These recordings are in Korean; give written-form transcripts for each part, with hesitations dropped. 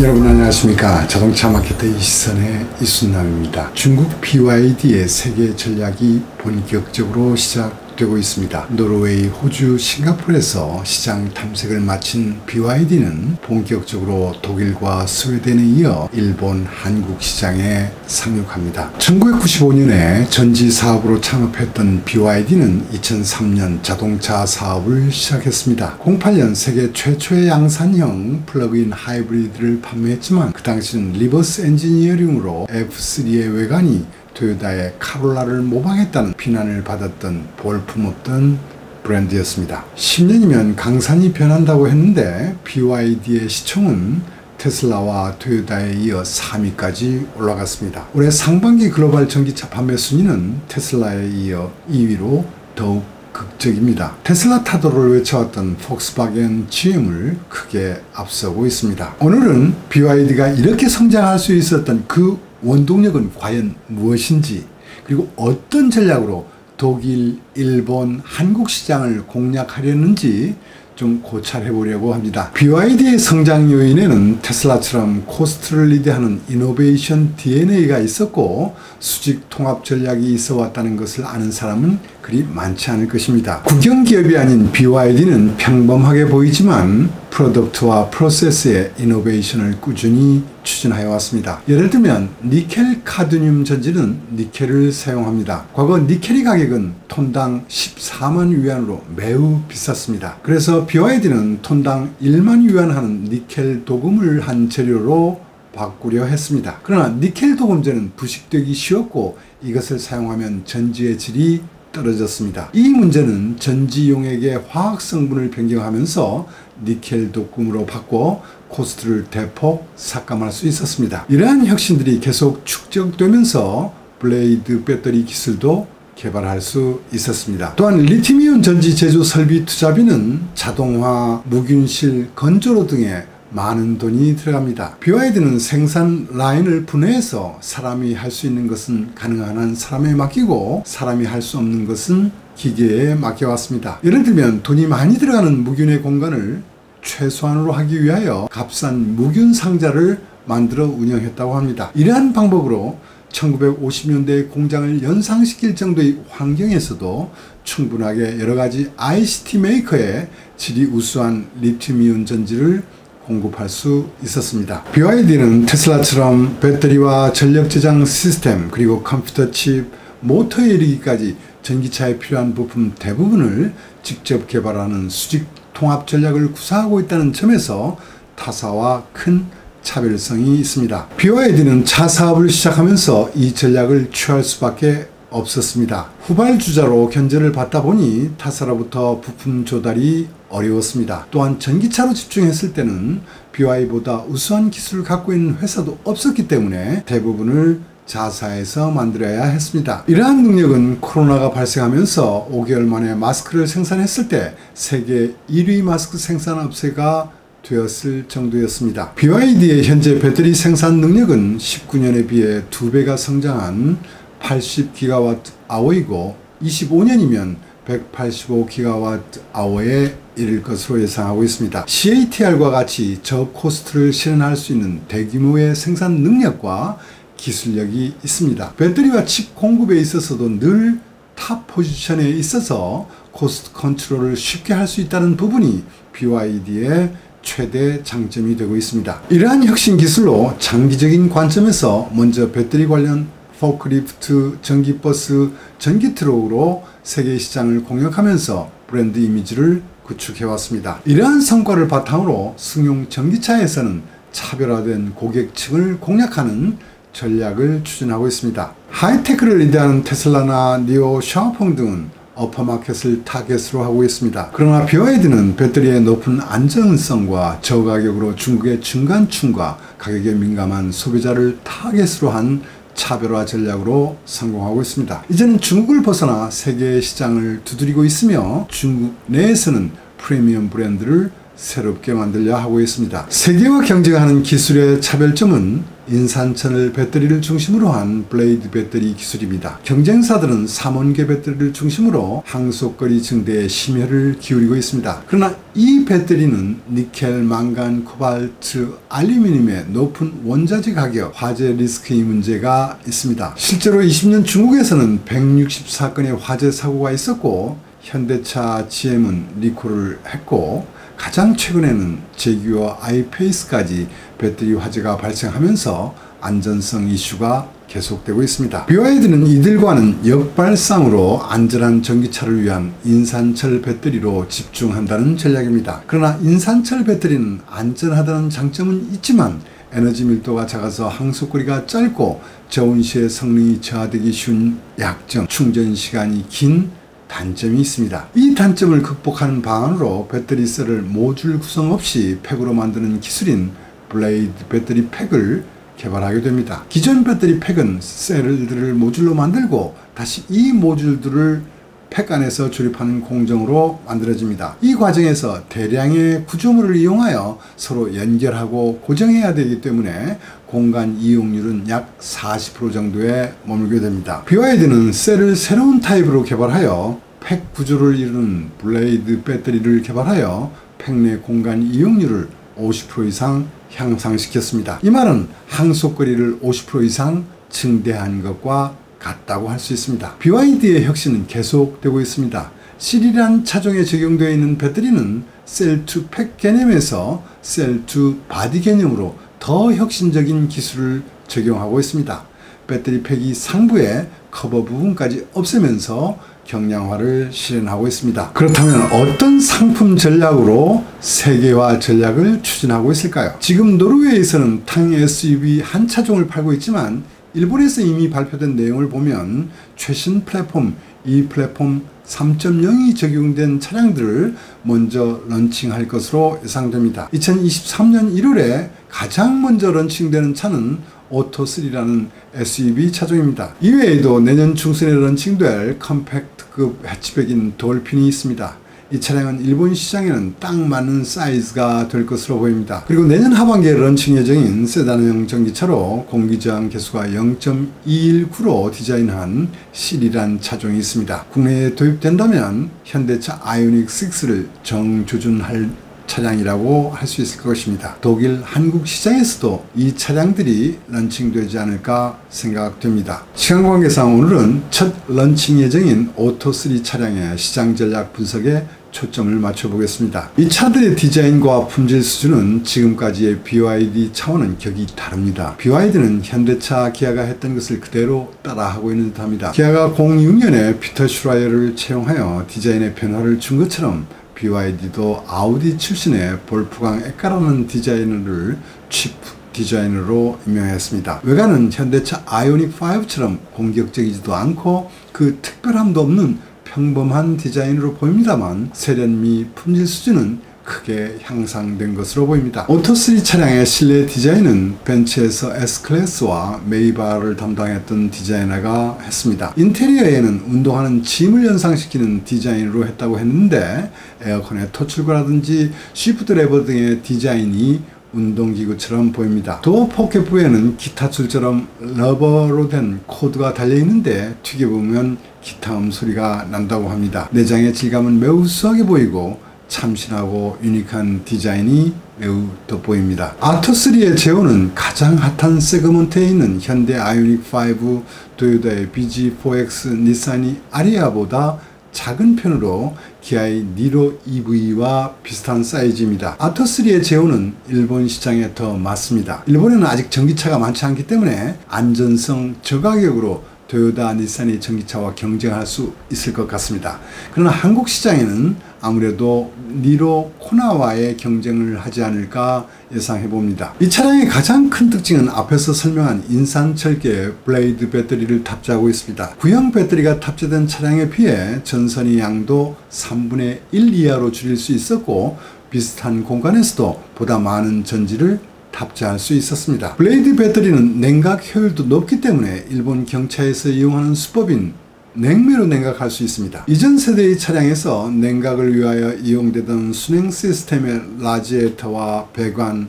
여러분 안녕하십니까. 자동차 마케터의 시선의 이순남입니다. 중국 BYD의 세계 전략이 본격적으로 시작되고 있습니다. 노르웨이, 호주, 싱가포르에서 시장 탐색을 마친 BYD는 본격적으로 독일과 스웨덴에 이어 일본, 한국 시장에 상륙합니다. 1995년에 전지 사업으로 창업했던 BYD는 2003년 자동차 사업을 시작했습니다. 08년 세계 최초의 양산형 플러그인 하이브리드를 판매했지만 그 당시는 리버스 엔지니어링으로 F3의 외관이 토요타의 카롤라를 모방했다는 비난을 받았던 볼품없던 브랜드였습니다. 10년이면 강산이 변한다고 했는데 BYD의 시총은 테슬라와 토요타에 이어 3위까지 올라갔습니다. 올해 상반기 글로벌 전기차 판매 순위는 테슬라에 이어 2위로 더욱 극적입니다. 테슬라 타도를 외쳐왔던 폭스바겐 GM을 크게 앞서고 있습니다. 오늘은 BYD가 이렇게 성장할 수 있었던 그 원동력은 과연 무엇인지, 그리고 어떤 전략으로 독일, 일본, 한국 시장을 공략하려는지 좀 고찰해 보려고 합니다. BYD의 성장 요인에는 테슬라처럼 코스트를 리드하는 이노베이션 DNA가 있었고 수직 통합 전략이 있어 왔다는 것을 아는 사람은 그리 많지 않을 것입니다. 국영기업이 아닌 BYD는 평범하게 보이지만 프로덕트와 프로세스의 이노베이션을 꾸준히 추진하여 왔습니다. 예를 들면 니켈 카드뮴 전지는 니켈을 사용합니다. 과거 니켈의 가격은 톤당 14만 위안으로 매우 비쌌습니다. 그래서 BYD는 톤당 1만 위안 하는 니켈 도금을 한 재료로 바꾸려 했습니다. 그러나 니켈 도금제는 부식되기 쉬웠고 이것을 사용하면 전지의 질이 떨어졌습니다. 이 문제는 전지 용액의 화학 성분을 변경하면서 니켈 도금으로 바꿔 코스트를 대폭 삭감할 수 있었습니다. 이러한 혁신들이 계속 축적되면서 블레이드 배터리 기술도 개발할 수 있었습니다. 또한 리튬이온 전지 제조 설비 투자비는 자동화, 무균실, 건조로 등에 많은 돈이 들어갑니다. BYD는 생산 라인을 분해해서 사람이 할 수 있는 것은 가능한 한 사람에 맡기고 사람이 할 수 없는 것은 기계에 맡겨왔습니다. 예를 들면 돈이 많이 들어가는 무균의 공간을 최소한으로 하기 위하여 값싼 무균 상자를 만들어 운영했다고 합니다. 이러한 방법으로 1950년대의 공장을 연상시킬 정도의 환경에서도 충분하게 여러가지 ICT 메이커의 질이 우수한 리튬이온 전지를 공급할 수 있었습니다. BYD는 테슬라처럼 배터리와 전력 저장 시스템, 그리고 컴퓨터 칩, 모터에 이르기까지 전기차에 필요한 부품 대부분을 직접 개발하는 수직 통합 전략을 구사하고 있다는 점에서 타사와 큰 차별성이 있습니다. BYD는 차 사업을 시작하면서 이 전략을 취할 수밖에 없었습니다. 후발주자로 견제를 받다 보니 타사로부터 부품 조달이 어려웠습니다. 또한 전기차로 집중했을 때는 BYD보다 우수한 기술을 갖고 있는 회사도 없었기 때문에 대부분을 자사에서 만들어야 했습니다. 이러한 능력은 코로나가 발생하면서 5개월 만에 마스크를 생산했을 때 세계 1위 마스크 생산업체가 되었을 정도였습니다. BYD의 현재 배터리 생산 능력은 19년에 비해 2배가 성장한 80GWh이고 25년이면 185GWh에 이를 것으로 예상하고 있습니다. CATL과 같이 저코스트를 실현할 수 있는 대규모의 생산 능력과 기술력이 있습니다. 배터리와 칩 공급에 있어서도 늘 탑 포지션에 있어서 코스트 컨트롤을 쉽게 할 수 있다는 부분이 BYD의 최대 장점이 되고 있습니다. 이러한 혁신 기술로 장기적인 관점에서 먼저 배터리 관련 포크리프트, 전기버스, 전기트럭으로 세계 시장을 공략하면서 브랜드 이미지를 구축해왔습니다. 이러한 성과를 바탕으로 승용 전기차에서는 차별화된 고객층을 공략하는 전략을 추진하고 있습니다. 하이테크를 리드하는 테슬라나 니오, 샤오펑 등은 어퍼마켓을 타겟으로 하고 있습니다. 그러나 BYD는 배터리의 높은 안전성과 저가격으로 중국의 중간층과 가격에 민감한 소비자를 타겟으로 한 차별화 전략으로 성공하고 있습니다. 이제는 중국을 벗어나 세계 시장을 두드리고 있으며 중국 내에서는 프리미엄 브랜드를 새롭게 만들려 하고 있습니다. 세계와 경쟁하는 기술의 차별점은 인산철 배터리를 중심으로 한 블레이드 배터리 기술입니다. 경쟁사들은 삼원계 배터리를 중심으로 항속거리 증대에 심혈을 기울이고 있습니다. 그러나 이 배터리는 니켈, 망간, 코발트, 알루미늄의 높은 원자재 가격, 화재 리스크의 문제가 있습니다. 실제로 20년 중국에서는 164건의 화재 사고가 있었고 현대차, GM은 리콜을 했고 가장 최근에는 제규어 아이페이스까지 배터리 화재가 발생하면서 안전성 이슈가 계속되고 있습니다. BYD는 이들과는 역발상으로 안전한 전기차를 위한 인산철 배터리로 집중한다는 전략입니다. 그러나 인산철 배터리는 안전하다는 장점은 있지만 에너지 밀도가 작아서 항속거리가 짧고 저온 시에 성능이 저하되기 쉬운 약점, 충전 시간이 긴 단점이 있습니다. 이 단점을 극복하는 방안으로 배터리 셀을 모듈 구성 없이 팩으로 만드는 기술인 블레이드 배터리 팩을 개발하게 됩니다. 기존 배터리 팩은 셀들을 모듈로 만들고 다시 이 모듈들을 팩 안에서 조립하는 공정으로 만들어집니다. 이 과정에서 대량의 구조물을 이용하여 서로 연결하고 고정해야 되기 때문에 공간 이용률은 약 40% 정도에 머물게 됩니다. BYD는 셀을 새로운 타입으로 개발하여 팩 구조를 이루는 블레이드 배터리를 개발하여 팩 내 공간 이용률을 50% 이상 향상시켰습니다. 이 말은 항속거리를 50% 이상 증대한 것과 같다고 할 수 있습니다. BYD의 혁신은 계속되고 있습니다. 실이란 차종에 적용되어 있는 배터리는 셀2 팩 개념에서 셀2 바디 개념으로 더 혁신적인 기술을 적용하고 있습니다. 배터리 팩이 상부의 커버 부분까지 없애면서 경량화를 실현하고 있습니다. 그렇다면 어떤 상품 전략으로 세계화 전략을 추진하고 있을까요? 지금 노르웨이에서는 탕 SUV 한 차종을 팔고 있지만 일본에서 이미 발표된 내용을 보면 최신 플랫폼, 이 플랫폼 3.0이 적용된 차량들을 먼저 런칭할 것으로 예상됩니다. 2023년 1월에 가장 먼저 런칭되는 차는 오토3라는 SUV 차종입니다. 이외에도 내년 중순에 런칭될 컴팩트급 해치백인 돌핀이 있습니다. 이 차량은 일본 시장에는 딱 맞는 사이즈가 될 것으로 보입니다. 그리고 내년 하반기에 런칭 예정인 세단형 전기차로 공기저항 계수가 0.219로 디자인한 실이란 차종이 있습니다. 국내에 도입된다면 현대차 아이오닉 6를 정조준할 차량이라고 할 수 있을 것입니다. 독일, 한국 시장에서도 이 차량들이 런칭되지 않을까 생각됩니다. 시간 관계상 오늘은 첫 런칭 예정인 오토3 차량의 시장 전략 분석에 초점을 맞춰보겠습니다. 이 차들의 디자인과 품질 수준은 지금까지의 BYD 차와는 격이 다릅니다. BYD는 현대차 기아가 했던 것을 그대로 따라하고 있는 듯합니다. 기아가 06년에 피터 슈라이어를 채용하여 디자인의 변화를 준 것처럼 BYD도 아우디 출신의 볼프강 에까라는 디자이너를 치프 디자이너로 임명했습니다. 외관은 현대차 아이오닉 5처럼 공격적이지도 않고 그 특별함도 없는 평범한 디자인으로 보입니다만 세련미, 품질 수준은 크게 향상된 것으로 보입니다. 오토3 차량의 실내 디자인은 벤츠에서 S클래스와 메이바를 담당했던 디자이너가 했습니다. 인테리어에는 운동하는 짐을 연상시키는 디자인으로 했다고 했는데 에어컨의 토출구라든지 쉬프트 레버 등의 디자인이 운동기구처럼 보입니다. 도어 포켓 부에는 기타 줄처럼 러버로 된 코드가 달려있는데 튀겨보면 기타 소리가 난다고 합니다. 내장의 질감은 매우 우수하게 보이고 참신하고 유니크한 디자인이 매우 돋보입니다. 아토3의 제오는 가장 핫한 세그먼트에 있는 현대 아이오닉 5, 토요타의 BG4X, 닛산이 아리아보다 작은 편으로 기아의 니로 EV와 비슷한 사이즈입니다. 아토3의 제오는 일본 시장에 더 맞습니다. 일본에는 아직 전기차가 많지 않기 때문에 안전성 저가격으로 토요타, 닛산이 전기차와 경쟁할 수 있을 것 같습니다. 그러나 한국 시장에는 아무래도 니로 코나와의 경쟁을 하지 않을까 예상해 봅니다. 이 차량의 가장 큰 특징은 앞에서 설명한 인산철계의 블레이드 배터리를 탑재하고 있습니다. 구형 배터리가 탑재된 차량에 비해 전선의 양도 3분의 1 이하로 줄일 수 있었고 비슷한 공간에서도 보다 많은 전지를 탑재할 수 있었습니다. 블레이드 배터리는 냉각 효율도 높기 때문에 일본 경차에서 이용하는 수법인 냉매로 냉각할 수 있습니다. 이전 세대의 차량에서 냉각을 위하여 이용되던 순행 시스템의 라지에이터와 배관,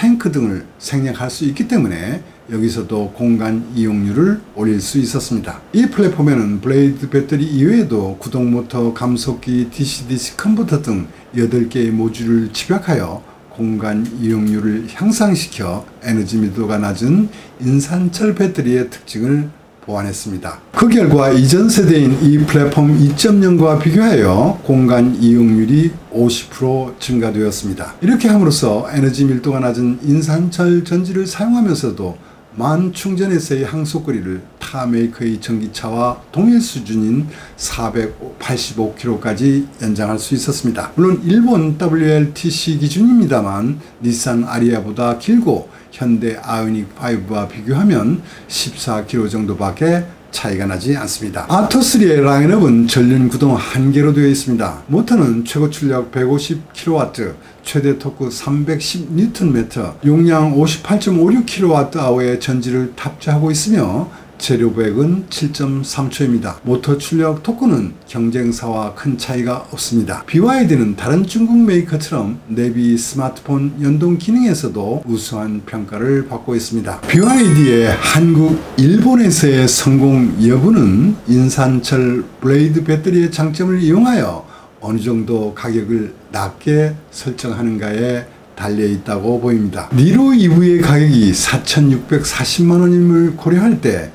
탱크 등을 생략할 수 있기 때문에 여기서도 공간 이용률을 올릴 수 있었습니다. 이 플랫폼에는 블레이드 배터리 이외에도 구동 모터, 감속기, DC-DC 컨버터 등 8개의 모듈을 집약하여 공간 이용률을 향상시켜 에너지密도가 낮은 인산철 배터리의 특징을 보완했습니다. 그 결과 이전 세대인 이 플랫폼 2.0과 비교하여 공간 이용률이 50% 증가되었습니다. 이렇게 함으로써 에너지 밀도가 낮은 인산철 전지를 사용하면서도 만 충전에서의 항속거리를 타 메이커의 전기차와 동일 수준인 485km까지 연장할 수 있었습니다. 물론 일본 WLTC 기준입니다만 닛산 아리아보다 길고 현대 아이오닉 5와 비교하면 14km 정도밖에 차이가 나지 않습니다. 아토3의 라인업은 전륜 구동 1개로 되어 있습니다. 모터는 최고 출력 150kW, 최대 토크 310Nm, 용량 58.56kWh의 전지를 탑재하고 있으며 재료백은 7.3초입니다. 모터 출력 토크는 경쟁사와 큰 차이가 없습니다. BYD는 다른 중국 메이커처럼 내비, 스마트폰 연동 기능에서도 우수한 평가를 받고 있습니다. BYD의 한국, 일본에서의 성공 여부는 인산철 블레이드 배터리의 장점을 이용하여 어느 정도 가격을 낮게 설정하는가에 달려 있다고 보입니다. 니로 EV의 가격이 4,640만원임을 고려할 때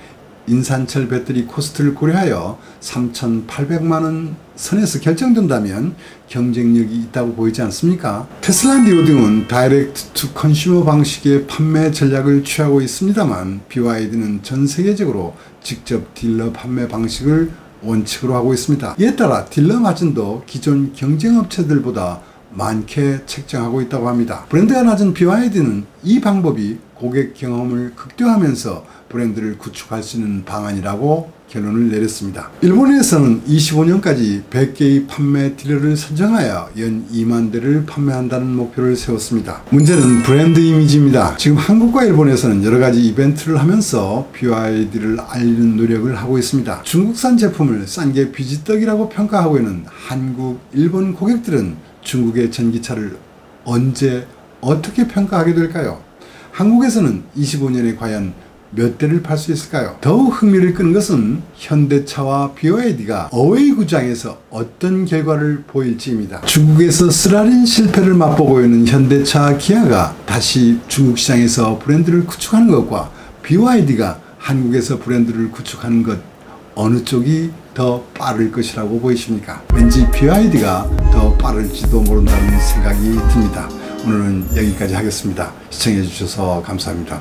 인산철 배터리 코스트를 고려하여 3,800만원 선에서 결정된다면 경쟁력이 있다고 보이지 않습니까? 테슬라 니오 등은 다이렉트 투 컨슈머 방식의 판매 전략을 취하고 있습니다만 BYD는 전 세계적으로 직접 딜러 판매 방식을 원칙으로 하고 있습니다. 이에 따라 딜러 마진도 기존 경쟁업체들보다 많게 책정하고 있다고 합니다. 브랜드가 낮은 BYD는 이 방법이 고객 경험을 극대화하면서 브랜드를 구축할 수 있는 방안이라고 결론을 내렸습니다. 일본에서는 25년까지 100개의 판매 딜러를 선정하여 연 2만 대를 판매한다는 목표를 세웠습니다. 문제는 브랜드 이미지입니다. 지금 한국과 일본에서는 여러가지 이벤트를 하면서 BYD를 알리는 노력을 하고 있습니다. 중국산 제품을 싼 게 비지떡이라고 평가하고 있는 한국, 일본 고객들은 중국의 전기차를 언제 어떻게 평가하게 될까요? 한국에서는 25년에 과연 몇 대를 팔 수 있을까요? 더욱 흥미를 끄는 것은 현대차와 BYD가 어웨이 구장에서 어떤 결과를 보일지입니다. 중국에서 쓰라린 실패를 맛보고 있는 현대차, 기아가 다시 중국 시장에서 브랜드를 구축하는 것과 BYD가 한국에서 브랜드를 구축하는 것, 어느 쪽이 더 빠를 것이라고 보이십니까? 왠지 BYD가 더 빠를지도 모른다는 생각이 듭니다. 오늘은 여기까지 하겠습니다. 시청해 주셔서 감사합니다.